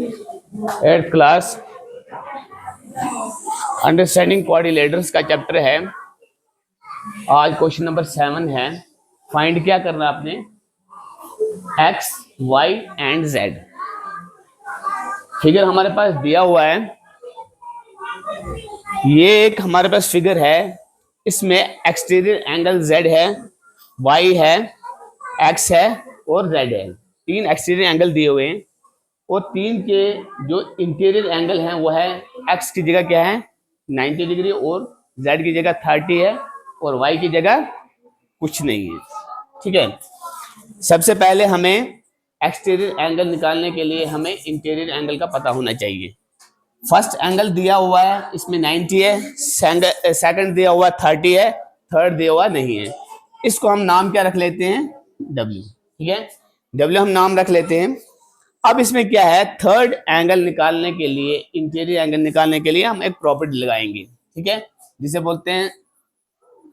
8th class understanding quadrilaterals का chapter है। आज क्वेश्चन नंबर 7 है। फाइंड क्या करना है आपने, X Y and Z. Figure हमारे पास दिया हुआ है, ये एक हमारे पास फिगर है। इसमें एक्सटीरियर एंगल जेड है, वाई है, एक्स है और जेड है। 3 एक्सटीरियर एंगल दिए हुए हैं और 3 के जो इंटीरियर एंगल हैं वो है एक्स की जगह क्या है 90 डिग्री और जेड की जगह 30 है और वाई की जगह कुछ नहीं है। ठीक है, सबसे पहले हमें एक्सटीरियर एंगल निकालने के लिए हमें इंटीरियर एंगल का पता होना चाहिए। फर्स्ट एंगल दिया हुआ है, इसमें 90 है, सेकंड दिया हुआ 30 है, थर्ड दिया हुआ नहीं है। इसको हम नाम क्या रख लेते हैं, W। ठीक है, W हम नाम रख लेते हैं। अब इसमें क्या है, थर्ड एंगल निकालने के लिए, इंटीरियर एंगल निकालने के लिए हम एक प्रॉपर्टी लगाएंगे। ठीक है, जिसे बोलते हैं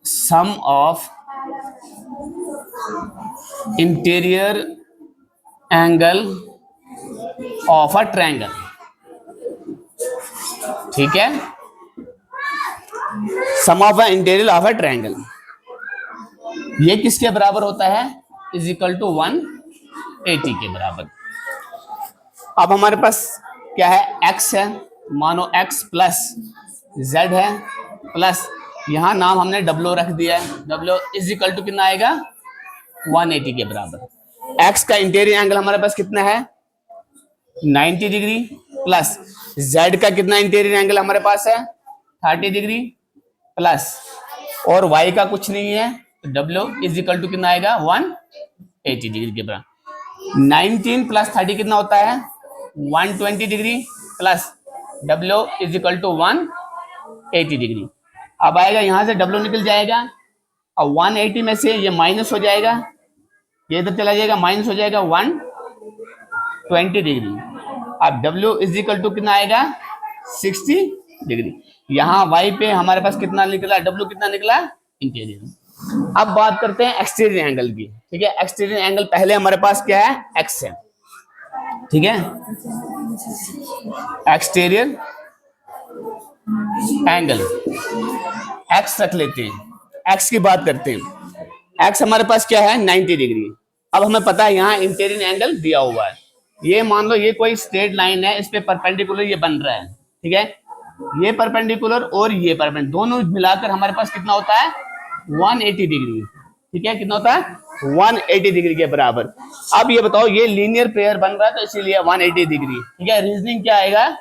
sum of interior angle of a triangle. ठीक है, sum of interior of a triangle ये किसके बराबर होता है, इज इक्वल टू 180 के बराबर। अब हमारे पास क्या है, x है, मानो x प्लस z है प्लस यहां नाम हमने W रख दिया है। W इज इक्वल टू कितना आएगा 180 के बराबर। x का इंटीरियर एंगल हमारे पास कितना है 90 डिग्री प्लस z का कितना इंटीरियर एंगल हमारे पास है 30 डिग्री प्लस और y का कुछ नहीं है तो W इज इक्वल टू कितना आएगा 180 डिग्री के बराबर। 19 प्लस 30 कितना होता है 120 degree plus W is equal to 180 degree. अब आएगा यहां से W निकल जाएगा और 180 में से ये माइनस हो जाएगा, ये इधर चला जाएगा, माइनस हो जाएगा 120 डिग्री। अब W इज इक्वल टू कितना आएगा 60 डिग्री। यहाँ y पे हमारे पास कितना निकला, W कितना निकला इंटीरियर। अब बात करते हैं एक्सटीरियर एंगल की। ठीक है, एक्सटीरियर एंगल पहले हमारे पास क्या है x है। ठीक है, एक्सटीरियर एंगल x रख लेते हैं, x की बात करते हैं। x हमारे पास क्या है 90 डिग्री। अब हमें पता है यहाँ इंटीरियर एंगल दिया हुआ है, ये मान लो ये कोई स्ट्रेट लाइन है, इस पे परपेंडिकुलर ये बन रहा है। ठीक है, ये परपेंडिकुलर और ये परपेंडिकुलर दोनों मिलाकर हमारे पास कितना होता है 180 डिग्री। ठीक है, कितना होता है 180 डिग्री के बराबर। अब ये बताओ ये लीनियर पेयर बन रहा है तो इसीलिए 180 डिग्री। ठीक है, रीजनिंग क्या आएगा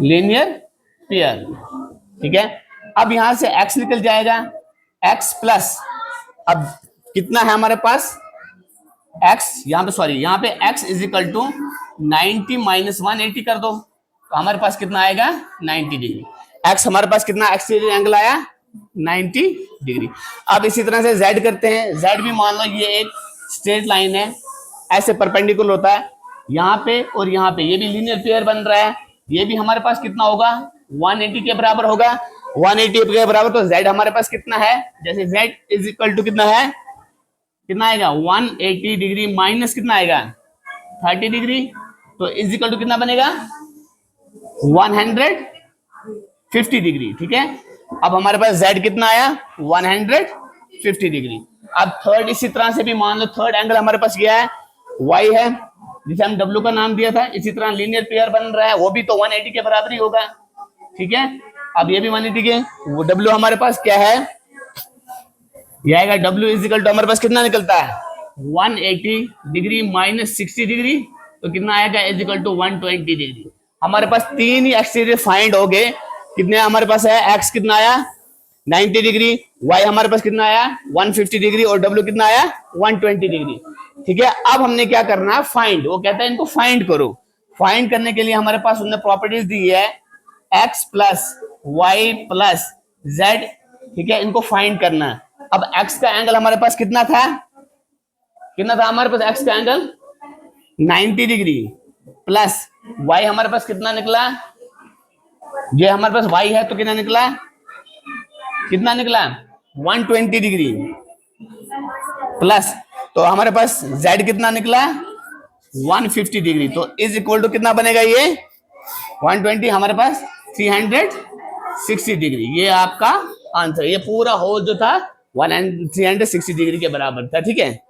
लीनियर पेयर। ठीक है, अब यहां से x निकल जाएगा, x प्लस अब कितना है हमारे पास x, यहाँ पे सॉरी यहाँ पे x is equal to 90 minus 180 कर दो तो हमारे पास कितना आएगा 90 डिग्री। x हमारे पास कितना एक्सटीरियर एंगल आया 90 डिग्री। अब इसी तरह से z करते हैं, z भी मान लो ये एक स्ट्रेट लाइन है, ऐसे परपेंडिकुलर होता है यहाँ पे और यहाँ पे, ये भी लीनियर पेयर बन रहा है, ये भी हमारे पास कितना होगा 180 के बराबर होगा। 180 के बराबर तो z हमारे पास कितना है, जैसे z इज इक्वल टू कितना है, कितना आएगा 180 डिग्री माइनस कितना आएगा 30 डिग्री तो इज इक्वल टू कितना बनेगा 150 डिग्री। ठीक है, अब हमारे पास z कितना आया 150 डिग्री। अब थर्ड इसी तरह से भी मान लो थर्ड एंगल हमारे पास क्या है y है, जिसे हम w का नाम दिया था, इसी तरह लीनियर पेयर बन रहा है, वो भी तो 180 के बराबर ही होगा। ठीक है, अब ये भी 180 के, वो w हमारे पास क्या है, ये आएगा W इज इक्वल टू हमारे पास कितना निकलता है 180 डिग्री माइनस 60 डिग्री तो कितना आएगा इज इक्वल टू 120 डिग्री। हमारे पास 3 ही एक्सटीरियर फाइंड हो गए। कितने हमारे पास है, x कितना आया 90 डिग्री, y हमारे पास कितना आया 150 डिग्री और W कितना आया 120 डिग्री। ठीक है, अब हमने क्या करना है फाइंड, वो कहता है इनको फाइंड करो। फाइंड करने के लिए हमारे पास उन्होंने प्रॉपर्टीज दी है x plus Y plus Z. ठीक है, इनको फाइंड करना है। अब x का एंगल हमारे पास कितना था हमारे पास x का एंगल 90 डिग्री प्लस y हमारे पास कितना निकला, ये हमारे पास y है तो कितना निकला 120 डिग्री प्लस तो हमारे पास z कितना निकला 150 डिग्री, तो इज इक्वल टू कितना बनेगा ये 120 हमारे पास 360 डिग्री। ये आपका आंसर, ये पूरा होल जो था 360 डिग्री के बराबर था। ठीक है।